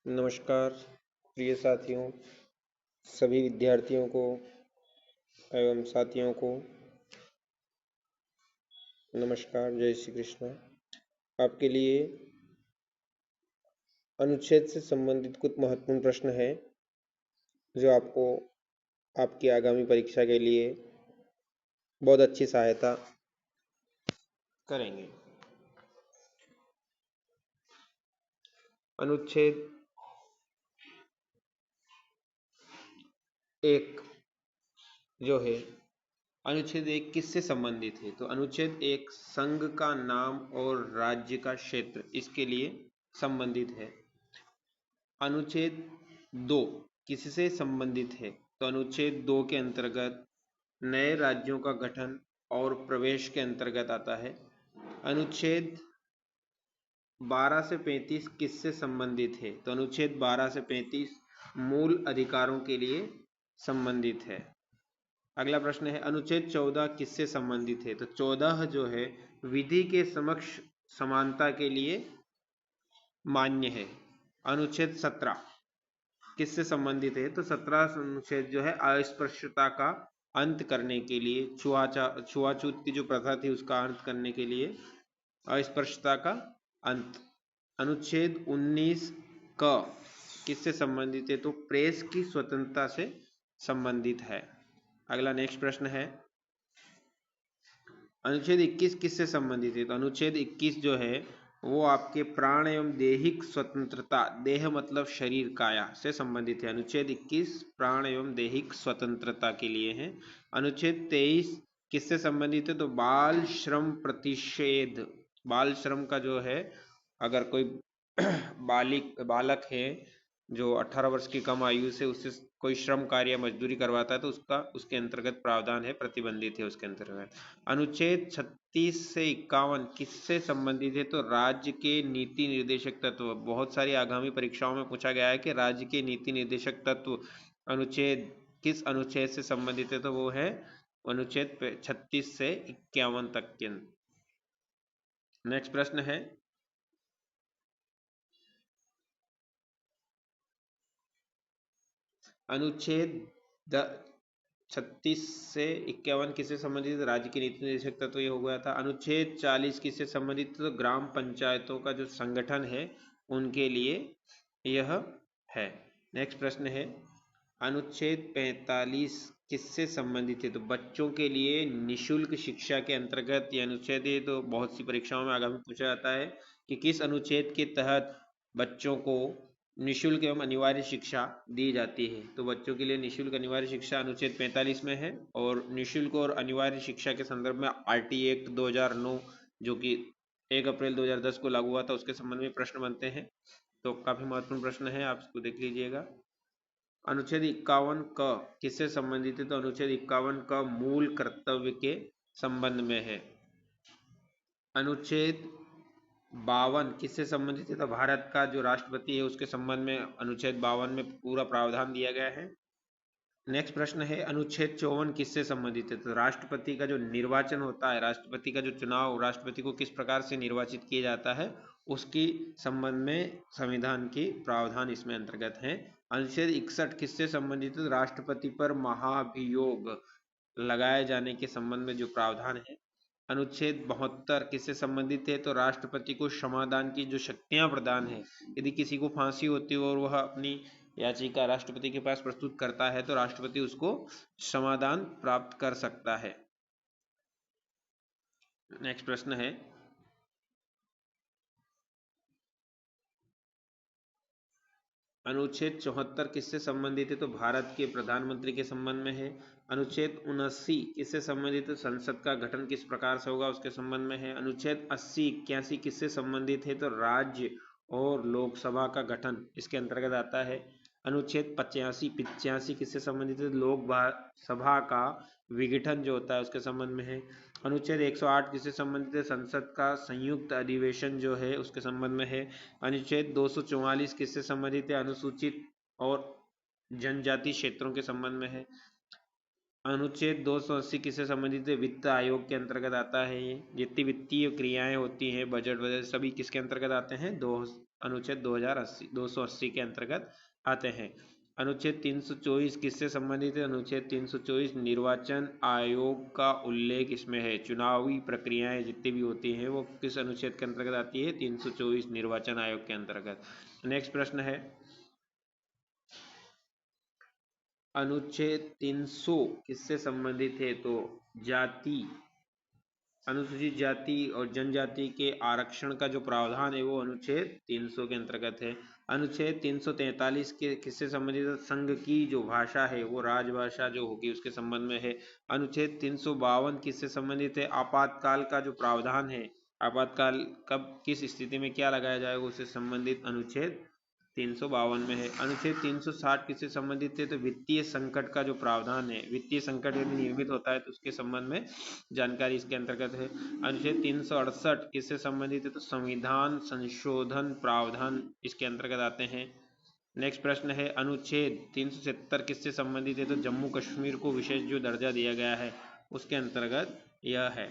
नमस्कार प्रिय साथियों, सभी विद्यार्थियों को एवं साथियों को नमस्कार। जय श्री कृष्ण। आपके लिए अनुच्छेद से संबंधित कुछ महत्वपूर्ण प्रश्न हैं जो आपको आपकी आगामी परीक्षा के लिए बहुत अच्छी सहायता करेंगे। अनुच्छेद 1 जो है, अनुच्छेद 1 किससे संबंधित है? तो अनुच्छेद 1 संघ का नाम और राज्य का क्षेत्र इसके लिए संबंधित है। अनुच्छेद 2 किससे संबंधित है? तो अनुच्छेद 2 के अंतर्गत नए राज्यों का गठन और प्रवेश के अंतर्गत आता है। अनुच्छेद 12 से 35 किससे संबंधित है? तो अनुच्छेद 12 से 35 मूल अधिकारों के लिए संबंधित है। अगला प्रश्न है, अनुच्छेद 14 किससे संबंधित है? तो 14 जो है विधि के समक्ष समानता के लिए मान्य है। अनुच्छेद 17 किससे संबंधित है? तो 17 अनुच्छेद जो है अस्पृश्यता का अंत करने के लिए, छुआछूत की जो प्रथा थी उसका अंत करने के लिए, अस्पृश्यता का अंत। अनुच्छेद 19 क किससे संबंधित है? तो प्रेस की स्वतंत्रता से संबंधित है। अगला नेक्स्ट प्रश्न है, अनुच्छेद 21 किससे संबंधित है? तो अनुच्छेद 21 जो है वो आपके प्राण एवं देहिक स्वतंत्रता, देह मतलब शरीर काया से संबंधित है। अनुच्छेद 21 प्राण एवं देहिक स्वतंत्रता के लिए है। अनुच्छेद 23 किससे संबंधित है? तो बाल श्रम प्रतिषेध, बाल श्रम का जो है अगर कोई बालक है जो 18 वर्ष की कम आयु से उससे कोई श्रम कार्य या मजदूरी करवाता है तो उसके अंतर्गत प्रावधान है, प्रतिबंधित है उसके अंतर्गत। अनुच्छेद 36 से 51 किससे संबंधित है? तो राज्य के नीति निर्देशक तत्व। बहुत सारी आगामी परीक्षाओं में पूछा गया है कि राज्य के नीति निर्देशक तत्व अनुच्छेद किस अनुच्छेद से संबंधित है? तो वो है अनुच्छेद 36 से 51 तक के। नेक्स्ट प्रश्न है, अनुच्छेद 36 से 51 किससे संबंधित? राज्य की नीति निर्देशक तत्व ये हो गया था। अनुच्छेद 40 किससे संबंधित? तो ग्राम पंचायतों का जो संगठन है उनके लिए यह है। नेक्स्ट प्रश्न है, अनुच्छेद 45 किससे संबंधित है? तो बच्चों के लिए निशुल्क शिक्षा के अंतर्गत ये अनुच्छेद है। तो बहुत सी परीक्षाओं में आगामी पूछा जाता है कि किस अनुच्छेद के तहत बच्चों को निशुल्क एवं अनिवार्य शिक्षा दी जाती है? तो बच्चों के लिए निशुल्क अनिवार्य शिक्षा अनुच्छेद 45 में है। और निशुल्क और अनिवार्य शिक्षा के संदर्भ में आरटी एक्ट 2009 जो कि 1 अप्रैल 2010 को लागू हुआ था उसके संबंध में प्रश्न बनते हैं। तो काफी महत्वपूर्ण प्रश्न है, आप इसको देख लीजिएगा। अनुच्छेद 51 क किससे संबंधित है? तो अनुच्छेद 51 क मूल कर्तव्य के संबंध में है। अनुच्छेद 52 किससे संबंधित है? तो भारत का जो राष्ट्रपति है उसके संबंध में अनुच्छेद 52 में पूरा प्रावधान दिया गया है। नेक्स्ट प्रश्न है, अनुच्छेद 54 किससे संबंधित है? तो राष्ट्रपति का जो निर्वाचन होता है, राष्ट्रपति का जो चुनाव, राष्ट्रपति को किस प्रकार से निर्वाचित किया जाता है उसकी संबंध में संविधान की प्रावधान इसमें अंतर्गत है। अनुच्छेद 61 किससे संबंधित है? तो राष्ट्रपति पर महाभियोग लगाए जाने के संबंध में जो प्रावधान है। अनुच्छेद 72 किससे संबंधित है? तो राष्ट्रपति को क्षमादान की जो शक्तियां प्रदान है, यदि किसी को फांसी होती है और वह अपनी याचिका राष्ट्रपति के पास प्रस्तुत करता है तो राष्ट्रपति उसको क्षमादान प्राप्त कर सकता है। नेक्स्ट प्रश्न है, अनुच्छेद 74 किससे संबंधित है? तो भारत के प्रधानमंत्री के संबंध में है। अनुच्छेद 79 किससे संबंधित है? संसद का गठन किस प्रकार से होगा उसके संबंध में है। अनुच्छेद 80 81 किससे संबंधित है? तो राज्य और लोकसभा का गठन इसके अंतर्गत आता है। अनुच्छेद 85 85 किससे संबंधित है? लोक सभा का विघटन जो होता है उसके संबंध में है। अनुच्छेद 108 किससे संबंधित है? संसद का संयुक्त अधिवेशन जो है उसके संबंध में है। अनुच्छेद 244 किससे संबंधित है? अनुसूचित और जनजाति क्षेत्रों के संबंध में है। अनुच्छेद 280 किससे संबंधित है? वित्त आयोग के अंतर्गत आता है। ये जितनी वित्तीय क्रियाएं होती हैं, बजट वजट सभी किसके अंतर्गत आते हैं? अनुच्छेद 280 के अंतर्गत आते हैं। अनुच्छेद 324 किससे संबंधित है? अनुच्छेद 324 निर्वाचन आयोग का उल्लेख इसमें है। चुनावी प्रक्रियाएं जितनी भी होती हैं वो किस अनुच्छेद के अंतर्गत आती है? 324 निर्वाचन आयोग के अंतर्गत। नेक्स्ट प्रश्न है, अनुच्छेद 300 किससे संबंधित है? तो जाति, अनुसूचित जाति और जनजाति के आरक्षण का जो प्रावधान है वो अनुच्छेद 300 के अंतर्गत है। अनुच्छेद 343 के किससे संबंधित है? संघ की जो भाषा है वो राजभाषा जो होगी उसके संबंध में है। अनुच्छेद 352 किससे संबंधित है? आपातकाल का जो प्रावधान है, आपातकाल कब किस स्थिति में क्या लगाया जाएगा उससे संबंधित अनुच्छेद 352 में है। अनुच्छेद 360 किससे संबंधित है? तो वित्तीय संकट का जो प्रावधान है, वित्तीय संकट यदि निर्मित होता है तो उसके संबंध में जानकारी इसके अंतर्गत है। अनुच्छेद 368 किससे संबंधित है? तो संविधान संशोधन प्रावधान इसके अंतर्गत आते हैं। नेक्स्ट प्रश्न है, अनुच्छेद 370 किससे संबंधित है? तो जम्मू कश्मीर को विशेष जो दर्जा दिया गया है उसके अंतर्गत यह है।